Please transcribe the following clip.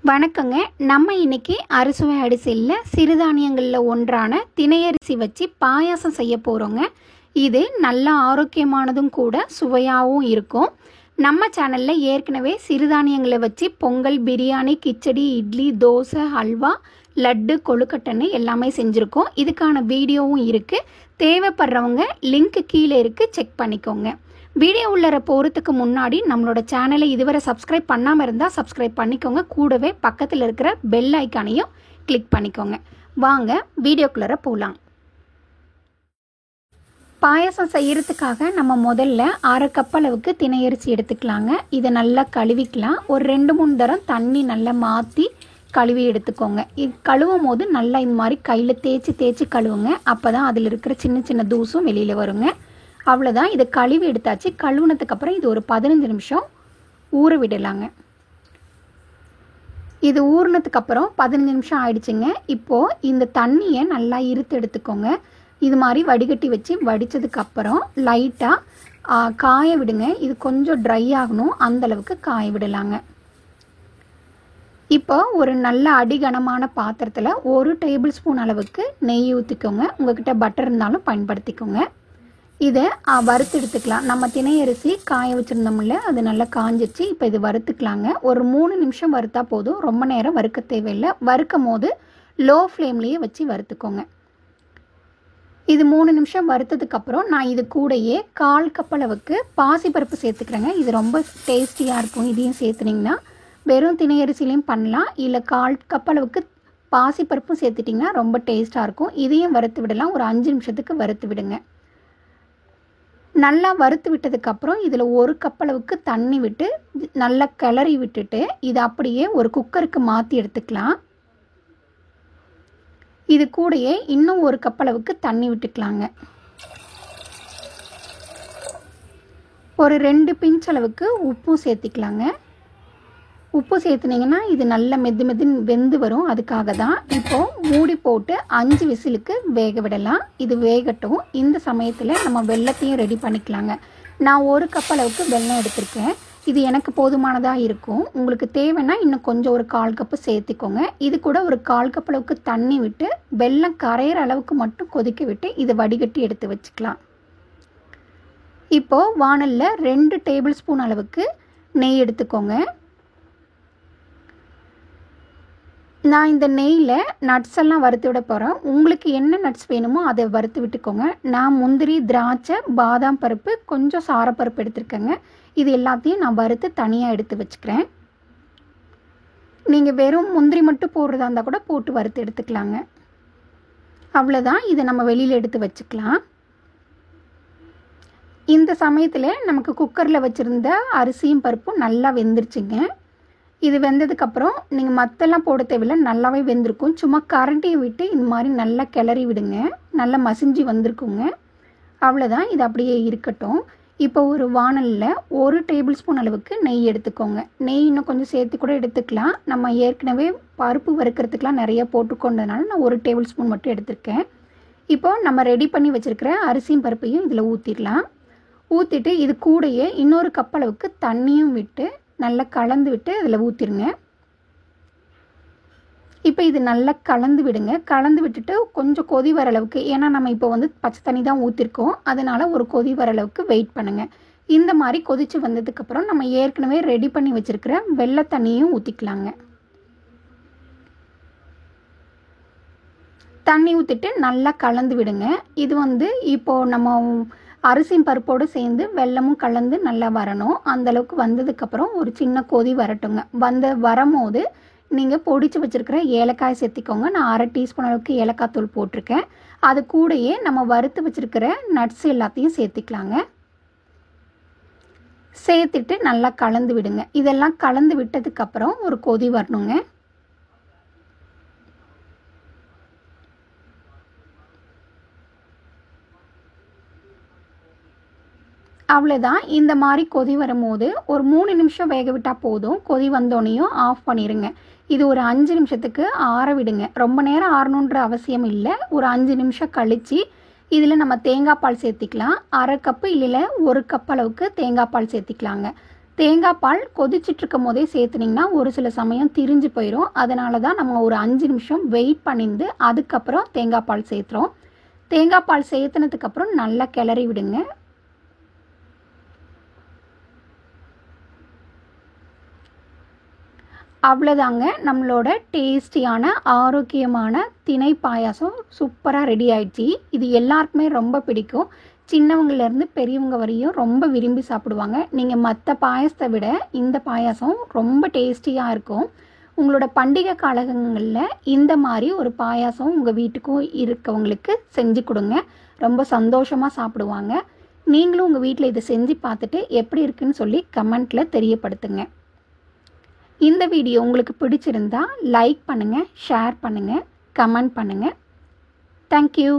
வணக்கங்க. நம்ம இன்னைக்கு அறுசுவை அரிசியில் சிறுதானியங்களில் ஒன்றான திணையரிசி வச்சு பாயாசம் செய்ய போகிறோங்க. இது நல்ல ஆரோக்கியமானதும் கூட, சுவையாகவும் இருக்கும். நம்ம சேனலில் ஏற்கனவே சிறுதானியங்களை வச்சு பொங்கல், பிரியாணி, கிச்சடி, இட்லி, தோசை, ஹல்வா, லட்டு, கொழுக்கட்டைன்னு எல்லாமே செஞ்சுருக்கோம். இதுக்கான வீடியோவும் இருக்குது. தேவைப்படுறவங்க லிங்க் கீழே இருக்குது, செக் பண்ணிக்கோங்க. வீடியோ உள்ளர போகிறதுக்கு முன்னாடி நம்மளோட சேனலை இதுவரை சப்ஸ்கிரைப் பண்ணாமல் இருந்தால் சப்ஸ்கிரைப் பண்ணிக்கோங்க. கூடவே பக்கத்தில் இருக்கிற பெல் ஐக்கானையும் கிளிக் பண்ணிக்கோங்க. வாங்க வீடியோக்குள்ளர போகலாம். பாயசம் செய்கிறதுக்காக நம்ம முதல்ல 1/2 கப் அளவுக்கு திணையரிசி எடுத்துக்கலாங்க. இதை நல்லா கழுவிக்கலாம். ஒரு 2-3 தரம் தண்ணி நல்லா மாற்றி கழுவி எடுத்துக்கோங்க. இது கழுவும் போது நல்லா இந்த மாதிரி கையில் தேய்ச்சி கழுவுங்க. அப்போ தான் அதில் இருக்கிற சின்ன சின்ன தூசும் வெளியில் வருங்க. அவ்வளோதான். இதை கழுவி எடுத்தாச்சு. கழுவுனதுக்கப்புறம் இது ஒரு 15 நிமிஷம் ஊற விடலாங்க. இது ஊறினதுக்கப்புறம் 15 நிமிஷம் ஆயிடுச்சுங்க. இப்போது இந்த தண்ணியை நல்லா இருத்து எடுத்துக்கோங்க. இது மாதிரி வடிகட்டி வச்சு வடித்ததுக்கப்புறம் லைட்டாக காய விடுங்க. இது கொஞ்சம் ட்ரை ஆகணும், அந்தளவுக்கு காய விடலாங்க. இப்போ ஒரு நல்ல அடிகனமான பாத்திரத்தில் 1 டேபிள் ஸ்பூன் அளவுக்கு நெய் ஊற்றிக்கோங்க. உங்கள்கிட்ட பட்டர் இருந்தாலும் பயன்படுத்திக்கோங்க. இதை வறுத்து எடுத்துக்கலாம். நம்ம திணையரிசி காய வச்சுருந்தோம்ல, அது நல்லா காஞ்சிச்சு. இப்போ இது வறுத்துக்கலாங்க. ஒரு 3 நிமிஷம் வறுத்தா போதும், ரொம்ப நேரம் வறுக்க தேவையில்லை. வறுக்கும் போது லோ ஃப்ளேம்லேயே வச்சு வறுத்துக்கோங்க. இது 3 நிமிஷம் வறுத்ததுக்கப்புறம் நான் இது கூடயே 1/4 கப் அளவுக்கு பாசிப்பருப்பு சேர்த்துக்கிறேங்க. இது ரொம்ப டேஸ்டியாக இருக்கும். இதையும் சேர்த்துனிங்கன்னா வெறும் திணையரிசிலையும் பண்ணலாம், இல்லை 1/4 கப் அளவுக்கு பாசிப்பருப்பும் சேர்த்துட்டிங்கன்னா ரொம்ப டேஸ்ட்டாக இருக்கும். இதையும் வறுத்து விடலாம். ஒரு 5 நிமிஷத்துக்கு வறுத்து விடுங்க. நல்லா வறுத்து விட்டதுக்கப்புறம் இதில் 1 கப் அளவுக்கு தண்ணி விட்டு நல்லா கிளறி விட்டுட்டு இதை அப்படியே ஒரு குக்கருக்கு மாற்றி எடுத்துக்கலாம். இது கூடயே இன்னும் 1 கப் அளவுக்கு தண்ணி விட்டுக்கலாங்க. ஒரு 2 பிஞ்ச் அளவுக்கு உப்பும் சேர்த்திக்கலாங்க. உப்பு சேர்த்துனீங்கன்னா இது நல்ல மெதுன்னு வெந்து வரும். அதுக்காக தான். இப்போது மூடி போட்டு 5 விசிலுக்கு வேக விடலாம். இது வேகட்டும். இந்த சமயத்தில் நம்ம வெல்லத்தையும் ரெடி பண்ணிக்கலாங்க. நான் 1 கப் அளவுக்கு வெல்லம் எடுத்திருக்கேன். இது எனக்கு போதுமானதாக இருக்கும். உங்களுக்கு தேவைன்னா இன்னும் கொஞ்சம் ஒரு 1/4 கப்பு சேர்த்திக்கோங்க. இது கூட ஒரு 1/4 கப் அளவுக்கு தண்ணி விட்டு வெல்லம் கரையிற அளவுக்கு மட்டும் கொதிக்க விட்டு இதை வடிகட்டி எடுத்து வச்சுக்கலாம். இப்போது வாணலில் 2 டேபிள் ஸ்பூன் அளவுக்கு நெய் எடுத்துக்கோங்க. நான் இந்த நெய்யில் நட்ஸ் எல்லாம் வறுத்து விட போகிறேன். உங்களுக்கு என்ன நட்ஸ் வேணுமோ அதை வறுத்து விட்டுக்கோங்க. நான் முந்திரி, திராட்சை, பாதாம் பருப்பு, கொஞ்சம் சாரப்பருப்பு எடுத்துருக்கேங்க. இது எல்லாத்தையும் நான் வறுத்து தனியாக எடுத்து வச்சுக்கிறேன். நீங்கள் வெறும் முந்திரி மட்டும் போடுறதா இருந்தால் கூட போட்டு வறுத்து எடுத்துக்கலாங்க. அவ்வளோதான். இதை நம்ம வெளியில் எடுத்து வச்சுக்கலாம். இந்த சமயத்தில் நமக்கு குக்கரில் வச்சுருந்த அரிசியும் பருப்பும் நல்லா வெந்துருச்சுங்க. இது வெந்ததுக்கப்புறம் நீங்கள் மற்றெல்லாம் போட தேவையில்லை, நல்லாவே வெந்திருக்கும். சும்மா கரண்டியை விட்டு இந்த மாதிரி நல்லா கிளறி விடுங்க. நல்லா மசிஞ்சு வந்திருக்குங்க. அவ்வளோதான். இது அப்படியே இருக்கட்டும். இப்போ ஒரு வாணலில் 1 டேபிள் ஸ்பூன் அளவுக்கு நெய் எடுத்துக்கோங்க. நெய் இன்னும் கொஞ்சம் சேர்த்து கூட எடுத்துக்கலாம். நம்ம ஏற்கனவே பருப்பு வறுக்கிறதுக்கெலாம் நிறைய போட்டுக்கொண்டதுனால நான் 1 டேபிள் ஸ்பூன் மட்டும் எடுத்திருக்கேன். இப்போது நம்ம ரெடி பண்ணி வச்சுருக்கிற அரிசியும் பருப்பையும் இதில் ஊற்றிடலாம். ஊற்றிட்டு இது கூடயே இன்னொரு கப் அளவுக்கு தண்ணியும் விட்டு நல்லா கலந்து விட்டு அதில் ஊற்றிடுங்க. இப்போ இது நல்லா கலந்து விடுங்க. கலந்து விட்டுட்டு கொஞ்சம் கொதி வர அளவுக்கு, ஏன்னா நம்ம இப்போ பச்சை தண்ணி தான் ஊற்றிருக்கோம், அதனால் ஒரு கொதி வர அளவுக்கு வெயிட் பண்ணுங்கள். இந்த மாதிரி கொதித்து வந்ததுக்கப்புறம் நம்ம ஏற்கனவே ரெடி பண்ணி வச்சுருக்கிற வெள்ளை தண்ணியும் ஊற்றிக்கலாங்க. தண்ணி ஊற்றிட்டு நல்லா கலந்து விடுங்க. இது இப்போது நம்ம அரிசியும் பருப்போடு சேர்ந்து வெல்லமும் கலந்து நல்லா வரணும். அந்தளவுக்கு வந்ததுக்கப்புறம் ஒரு சின்ன கொதி வரட்டுங்க. வரும்போது நீங்கள் பொடிச்சு வச்சுருக்கிற ஏலக்காய் சேர்த்திக்கோங்க. நான் 1/2 டீஸ்பூன் அளவுக்கு ஏலக்காய் தூள் போட்டிருக்கேன். அது கூடயே நம்ம வறுத்து வச்சுருக்கிற நட்ஸ் எல்லாத்தையும் சேர்த்திக்கலாங்க. சேர்த்துட்டு நல்லா கலந்து விடுங்க. இதெல்லாம் கலந்து விட்டதுக்கப்புறம் ஒரு கொதி வரணுங்க. அவ்வளோதான். இந்த மாதிரி கொதி வரும்போது ஒரு 3 நிமிஷம் வேக விட்டால் போதும். கொதி வந்தோடனையும் ஆஃப் பண்ணிடுங்க. இது ஒரு 5 நிமிஷத்துக்கு ஆற விடுங்க. ரொம்ப நேரம் ஆறணுன்ற அவசியம் இல்லை. ஒரு 5 நிமிஷம் கழித்து இதில் நம்ம தேங்காய் பால் சேர்த்திக்கலாம். 1/2 கப்பு இல்லை 1 கப் அளவுக்கு தேங்காய் பால் சேர்த்திக்கலாங்க. தேங்காய் பால் கொதிச்சிட்டு இருக்கும் போதே சேர்த்துனிங்கன்னா ஒரு சில சமயம் திரிஞ்சு போயிடும். அதனால தான் நம்ம ஒரு 5 நிமிஷம் வெயிட் பண்ணிட்டு அதுக்கப்புறம் தேங்காய் பால் சேர்த்துறோம். தேங்காய் பால் சேர்த்துனதுக்கப்புறம் நல்லா கிளறி விடுங்க. அவ்வளோதாங்க, நம்மளோட டேஸ்டியான ஆரோக்கியமான திணை பாயாசம் சூப்பராக ரெடி ஆயிடுச்சு. இது எல்லாருக்குமே ரொம்ப பிடிக்கும். சின்னவங்கலேருந்து பெரியவங்க வரையும் ரொம்ப விரும்பி சாப்பிடுவாங்க. நீங்கள் மற்ற பாயாசத்தை விட இந்த பாயாசம் ரொம்ப டேஸ்டியாக இருக்கும். உங்களோட பண்டிகை காலங்களில் இந்த மாதிரி ஒரு பாயாசம் உங்கள் வீட்டுக்கும் இருக்கவங்களுக்கு செஞ்சு கொடுங்க. ரொம்ப சந்தோஷமாக சாப்பிடுவாங்க. நீங்களும் உங்கள் வீட்டில் இதை செஞ்சு பார்த்துட்டு எப்படி இருக்குன்னு சொல்லி கமெண்ட்டில் தெரியப்படுத்துங்க. இந்த வீடியோ உங்களுக்கு பிடிச்சிருந்தா லைக் பண்ணுங்கள், ஷேர் பண்ணுங்கள், கமெண்ட் பண்ணுங்கள். தேங்க்யூ.